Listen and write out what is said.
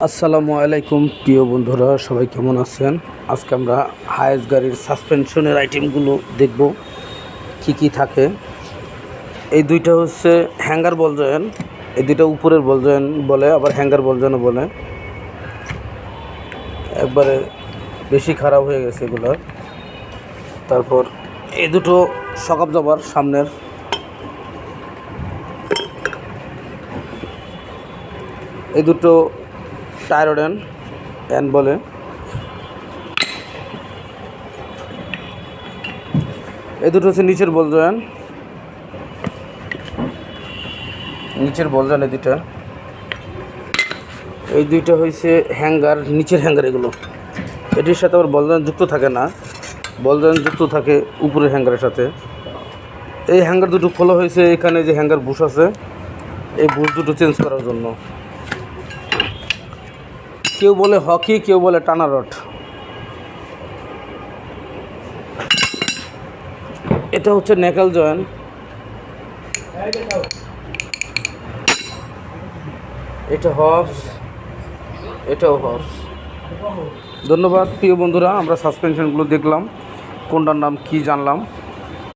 আসসালামু আলাইকুম প্রিয় বন্ধুরা, সবাই কেমন আছেন? আজকে আমরা হায়েস গাড়ির সাসপেনশনের আইটেমগুলো দেখব, কি কি থাকে। এই দুইটা হচ্ছে হ্যাঙ্গার বল জয়েন, এই দুইটা উপরের বল জয়েন বলে, আবার হ্যাঙ্গার বল জয়েনও বলে। একবারে বেশি খারাপ হয়ে গেছে এগুলো। তারপর এই দুটো সকাপ জবার সামনের, এই দুটো টায়ারোডেন এন বলে। এই দুটো হচ্ছে নিচের বল জয়েন, নিচের বল জয়েন। এই দুইটা হয়েছে হ্যাঙ্গার, নিচের হ্যাঙ্গার। এগুলো এটির সাথে আবার বল জয়েন যুক্ত থাকে না, বল জয়েন যুক্ত থাকে উপরের হ্যাঙ্গারের সাথে। এই হ্যাঙ্গার দুটো খোলা হয়েছে, এখানে যে হ্যাঙ্গার বুশ আছে এই বুশ দুটো চেঞ্জ করার জন্য। কেউ বলে হকি, কেউ বলে টানা রড। এটা হচ্ছে নেকাল জয়েন, এটা হর্স, এটাও হর্স। ধন্যবাদ প্রিয় বন্ধুরা, আমরা সাসপেনশনগুলো দেখলাম, কোনটার নাম কি জানলাম।